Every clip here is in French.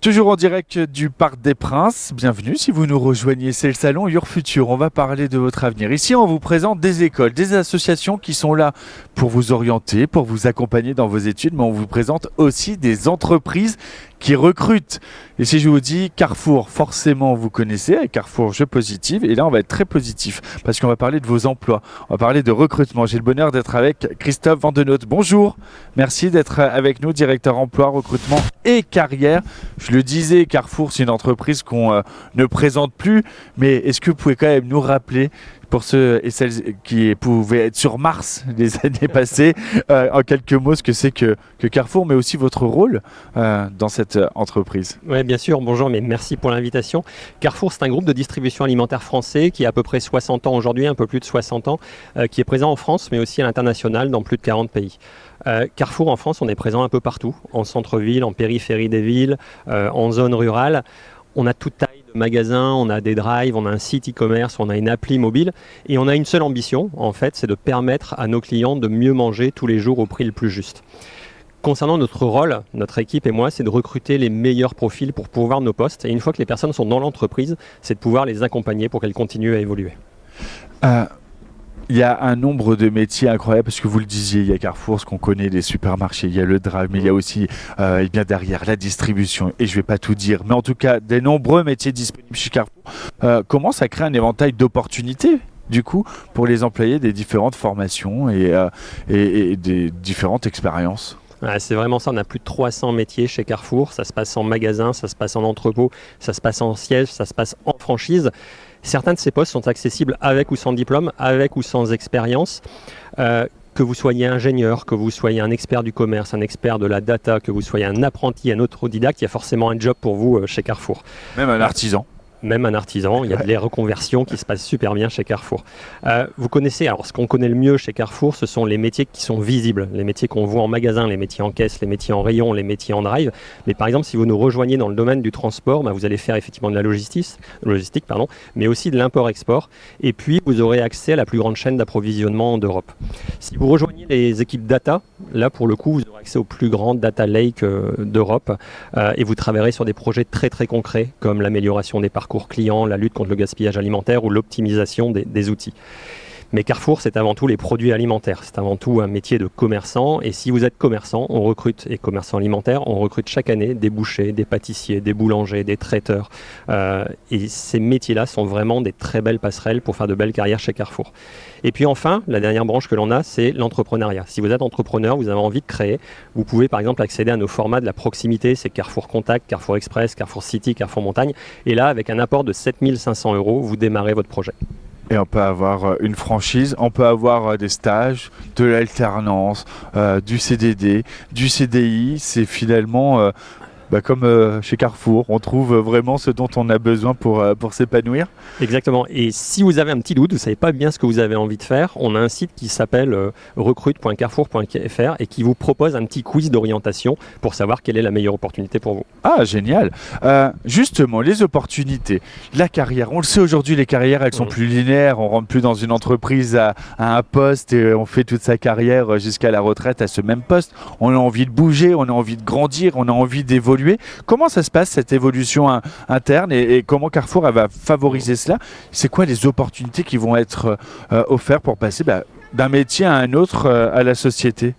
Toujours en direct du Parc des Princes, bienvenue si vous nous rejoignez, c'est le salon Your Future, on va parler de votre avenir. Ici on vous présente des écoles, des associations qui sont là pour vous orienter, pour vous accompagner dans vos études, mais on vous présente aussi des entreprises qui recrutent. Et si je vous dis Carrefour, forcément vous connaissez, avec Carrefour je positive, et là on va être très positif, parce qu'on va parler de vos emplois, on va parler de recrutement. J'ai le bonheur d'être avec Christophe Vandenoot. Bonjour, merci d'être avec nous, directeur emploi, recrutement et carrière. Je le disais, Carrefour c'est une entreprise qu'on ne présente plus, mais est-ce que vous pouvez quand même nous rappeler, pour ceux et celles qui pouvaient être sur Mars les années passées, en quelques mots ce que c'est que Carrefour, mais aussi votre rôle dans cette entreprise? Oui, bien sûr. Bonjour, mais merci pour l'invitation. Carrefour, c'est un groupe de distribution alimentaire français qui a à peu près 60 ans aujourd'hui, un peu plus de 60 ans, qui est présent en France, mais aussi à l'international dans plus de 40 pays. Carrefour, en France, on est présent un peu partout, en centre-ville, en périphérie des villes, en zone rurale. On a toute taille de magasins, on a des drives, on a un site e-commerce, on a une appli mobile et on a une seule ambition, en fait, c'est de permettre à nos clients de mieux manger tous les jours au prix le plus juste. Concernant notre rôle, notre équipe et moi, c'est de recruter les meilleurs profils pour pourvoir nos postes. Et une fois que les personnes sont dans l'entreprise, c'est de pouvoir les accompagner pour qu'elles continuent à évoluer. Il y a un nombre de métiers incroyables, parce que vous le disiez, il y a Carrefour, ce qu'on connaît, les supermarchés, il y a le drive, mais il y a aussi et bien derrière la distribution, et je ne vais pas tout dire, mais en tout cas des nombreux métiers disponibles chez Carrefour. Comment ça crée un éventail d'opportunités du coup pour les employés des différentes formations et des différentes expériences? C'est vraiment ça, on a plus de 300 métiers chez Carrefour, ça se passe en magasin, ça se passe en entrepôt, ça se passe en siège, ça se passe en franchise. Certains de ces postes sont accessibles avec ou sans diplôme, avec ou sans expérience. Que vous soyez ingénieur, que vous soyez un expert du commerce, un expert de la data, que vous soyez un apprenti, un autodidacte, il y a forcément un job pour vous chez Carrefour. Même un artisan. Même un artisan, il y a des reconversions qui se passent super bien chez Carrefour. Vous connaissez, alors ce qu'on connaît le mieux chez Carrefour, ce sont les métiers qui sont visibles, les métiers qu'on voit en magasin, les métiers en caisse, les métiers en rayon, les métiers en drive. Mais par exemple, si vous nous rejoignez dans le domaine du transport, vous allez faire effectivement de la logistique, mais aussi de l'import-export. Et puis, vous aurez accès à la plus grande chaîne d'approvisionnement d'Europe. Si vous rejoignez les équipes data, là pour le coup, vous aurez accès aux plus grandes data lakes d'Europe et vous travaillerez sur des projets très très concrets comme l'amélioration des parcours clients, la lutte contre le gaspillage alimentaire ou l'optimisation des outils. Mais Carrefour, c'est avant tout les produits alimentaires. C'est avant tout un métier de commerçant. Et si vous êtes commerçant, on recrute, et commerçant alimentaire, on recrute chaque année des bouchers, des pâtissiers, des boulangers, des traiteurs. Et ces métiers-là sont vraiment des très belles passerelles pour faire de belles carrières chez Carrefour. Et puis enfin, la dernière branche que l'on a, c'est l'entrepreneuriat. Si vous êtes entrepreneur, vous avez envie de créer, vous pouvez par exemple accéder à nos formats de la proximité. C'est Carrefour Contact, Carrefour Express, Carrefour City, Carrefour Montagne. Et là, avec un apport de 7 500 €, vous démarrez votre projet. Et on peut avoir une franchise, on peut avoir des stages, de l'alternance, du CDD, du CDI. C'est finalement comme chez Carrefour, on trouve vraiment ce dont on a besoin pour s'épanouir. Exactement. Et si vous avez un petit doute, vous ne savez pas bien ce que vous avez envie de faire, on a un site qui s'appelle recrute.carrefour.fr et qui vous propose un petit quiz d'orientation pour savoir quelle est la meilleure opportunité pour vous. Ah, génial. Justement, les opportunités, la carrière. On le sait aujourd'hui, les carrières, elles sont plus linéaires. On rentre plus dans une entreprise à un poste et on fait toute sa carrière jusqu'à la retraite à ce même poste. On a envie de bouger, on a envie de grandir, on a envie d'évoluer. Comment ça se passe cette évolution interne et comment Carrefour va favoriser cela? C'est quoi les opportunités qui vont être offertes pour passer d'un métier à un autre à la société,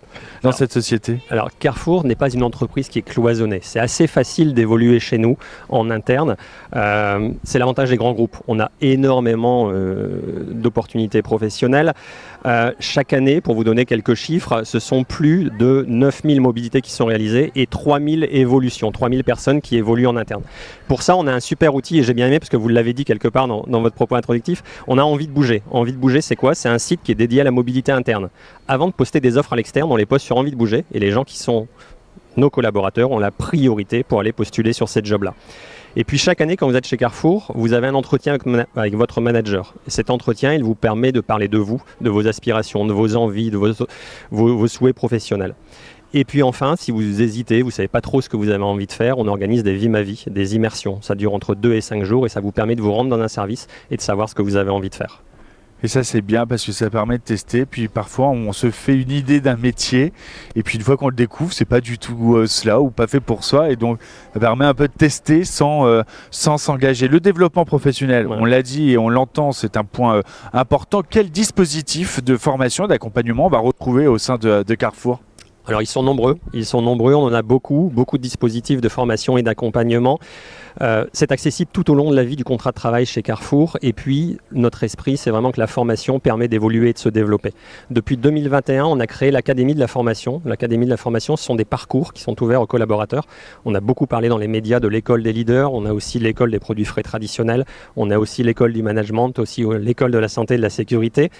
cette société? Alors Carrefour n'est pas une entreprise qui est cloisonnée. C'est assez facile d'évoluer chez nous en interne. C'est l'avantage des grands groupes. On a énormément d'opportunités professionnelles. Chaque année, pour vous donner quelques chiffres, ce sont plus de 9000 mobilités qui sont réalisées et 3000 évolutions, 3000 personnes qui évoluent en interne. Pour ça, on a un super outil et j'ai bien aimé parce que vous l'avez dit quelque part dans votre propos introductif, on a envie de bouger. Envie de bouger, c'est quoi? C'est un site qui est dédié à la mobilité interne. Avant de poster des offres à l'externe, on les poste sur Envie de bouger et les gens qui sont nos collaborateurs ont la priorité pour aller postuler sur ces jobs-là. Et puis chaque année, quand vous êtes chez Carrefour, vous avez un entretien avec votre manager. Et cet entretien, il vous permet de parler de vous, de vos aspirations, de vos envies, de vos souhaits professionnels. Et puis enfin, si vous hésitez, vous ne savez pas trop ce que vous avez envie de faire, on organise des vies ma vie, des immersions. Ça dure entre 2 et 5 jours et ça vous permet de vous rendre dans un service et de savoir ce que vous avez envie de faire. Et ça c'est bien parce que ça permet de tester, puis parfois on se fait une idée d'un métier et puis une fois qu'on le découvre c'est pas du tout cela ou pas fait pour soi et donc ça permet un peu de tester sans s'engager. Le développement professionnel, on l'a dit et on l'entend, c'est un point important. Quel dispositif de formation, d'accompagnement on va retrouver au sein de Carrefour ? Alors ils sont nombreux, on en a beaucoup de dispositifs de formation et d'accompagnement. C'est accessible tout au long de la vie du contrat de travail chez Carrefour et puis notre esprit c'est vraiment que la formation permet d'évoluer et de se développer. Depuis 2021 on a créé l'Académie de la formation. L'Académie de la formation ce sont des parcours qui sont ouverts aux collaborateurs. On a beaucoup parlé dans les médias de l'école des leaders, on a aussi l'école des produits frais traditionnels, on a aussi l'école du management, aussi l'école de la santé et de la sécurité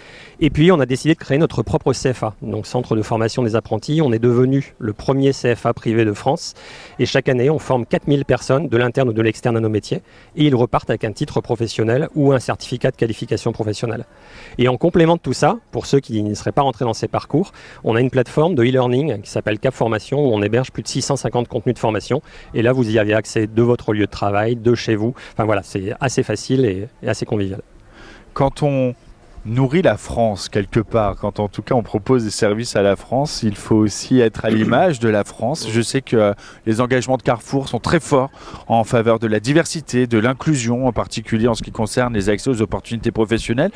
et puis on a décidé de créer notre propre CFA, donc Centre de formation des apprentis. On est devenu le premier CFA privé de France et chaque année on forme 4000 personnes de l'interne ou de l'externe à nos métiers et ils repartent avec un titre professionnel ou un certificat de qualification professionnelle. Et en complément de tout ça, pour ceux qui ne seraient pas rentrés dans ces parcours, on a une plateforme de e-learning qui s'appelle Cap Formation où on héberge plus de 650 contenus de formation et là vous y avez accès de votre lieu de travail, de chez vous. Enfin voilà, c'est assez facile et assez convivial. Quand on nourrit la France quelque part, quand en tout cas on propose des services à la France, il faut aussi être à l'image de la France. Je sais que les engagements de Carrefour sont très forts en faveur de la diversité, de l'inclusion, en particulier en ce qui concerne les accès aux opportunités professionnelles.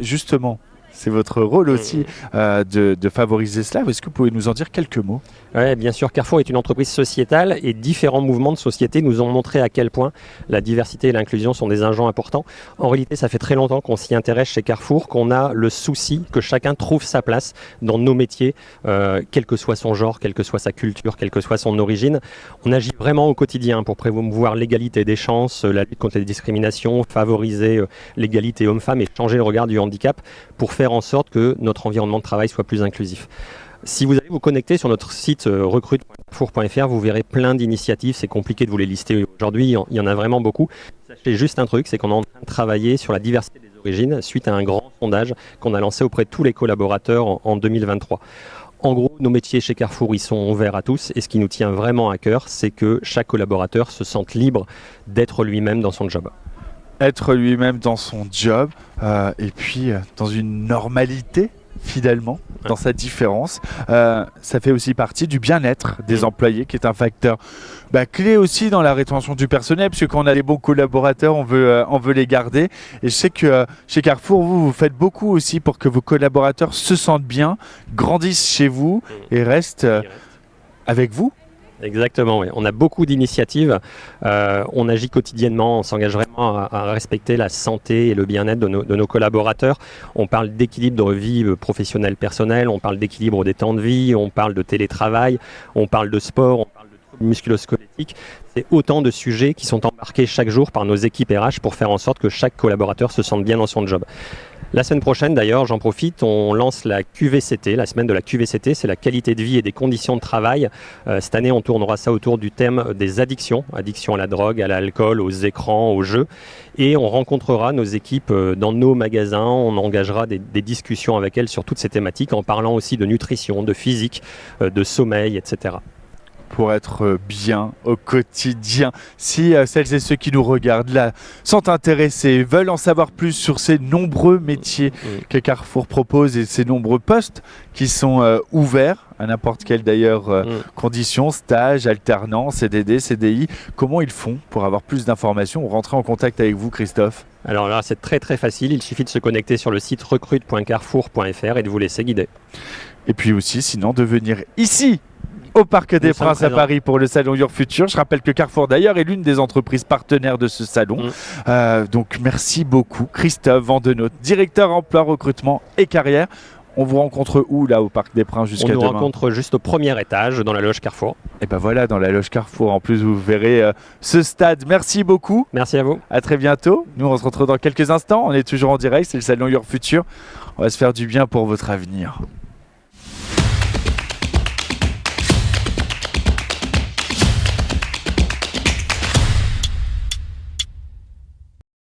Justement, c'est votre rôle aussi de favoriser cela. Est-ce que vous pouvez nous en dire quelques mots ? Oui, bien sûr. Carrefour est une entreprise sociétale et différents mouvements de société nous ont montré à quel point la diversité et l'inclusion sont des agents importants. En réalité, ça fait très longtemps qu'on s'y intéresse chez Carrefour, qu'on a le souci que chacun trouve sa place dans nos métiers, quel que soit son genre, quelle que soit sa culture, quelle que soit son origine. On agit vraiment au quotidien pour promouvoir l'égalité des chances, la lutte contre les discriminations, favoriser l'égalité homme-femme et changer le regard du handicap pour faire en sorte que notre environnement de travail soit plus inclusif. Si vous allez vous connecter sur notre site recrute.carrefour.fr, vous verrez plein d'initiatives. C'est compliqué de vous les lister aujourd'hui, il y en a vraiment beaucoup. Sachez juste un truc, c'est qu'on est en train de travailler sur la diversité des origines suite à un grand sondage qu'on a lancé auprès de tous les collaborateurs en 2023. En gros, nos métiers chez Carrefour, ils sont ouverts à tous et ce qui nous tient vraiment à cœur, c'est que chaque collaborateur se sente libre d'être lui-même dans son job. Être lui-même dans son job et puis dans une normalité finalement, dans sa différence. Ça fait aussi partie du bien-être des employés qui est un facteur clé aussi dans la rétention du personnel puisque quand on a des bons collaborateurs, on veut les garder. Et je sais que chez Carrefour, vous faites beaucoup aussi pour que vos collaborateurs se sentent bien, grandissent chez vous et restent avec vous. Exactement, oui. On a beaucoup d'initiatives, on agit quotidiennement, on s'engage vraiment à respecter la santé et le bien-être de nos collaborateurs. On parle d'équilibre de vie professionnelle personnelle, on parle d'équilibre des temps de vie, on parle de télétravail, on parle de sport, on parle de troubles musculo-squelettiques. C'est autant de sujets qui sont embarqués chaque jour par nos équipes RH pour faire en sorte que chaque collaborateur se sente bien dans son job. La semaine prochaine, d'ailleurs, j'en profite, on lance la QVCT, la semaine de la QVCT, c'est la qualité de vie et des conditions de travail. Cette année, on tournera ça autour du thème des addictions, addiction à la drogue, à l'alcool, aux écrans, aux jeux. Et on rencontrera nos équipes dans nos magasins, on engagera des discussions avec elles sur toutes ces thématiques en parlant aussi de nutrition, de physique, de sommeil, etc. Pour être bien au quotidien. Si celles et ceux qui nous regardent là sont intéressés, veulent en savoir plus sur ces nombreux métiers que Carrefour propose et ces nombreux postes qui sont ouverts à n'importe quelle d'ailleurs condition, stage, alternance, CDD, CDI, comment ils font pour avoir plus d'informations ou rentrer en contact avec vous, Christophe ? Alors là, c'est très très facile, il suffit de se connecter sur le site recrute.carrefour.fr et de vous laisser guider. Et puis aussi, sinon, de venir ici au Parc des Princes à Paris pour le salon Your Future. Je rappelle que Carrefour d'ailleurs est l'une des entreprises partenaires de ce salon. Donc merci beaucoup Christophe Vandenoot, directeur emploi, recrutement et carrière. On vous rencontre où là au Parc des Princes jusqu'à demain ? On nous rencontre juste au premier étage dans la loge Carrefour. Et ben voilà, dans la loge Carrefour. En plus vous verrez ce stade. Merci beaucoup. Merci à vous. À très bientôt. Nous on se retrouve dans quelques instants. On est toujours en direct, c'est le salon Your Future. On va se faire du bien pour votre avenir.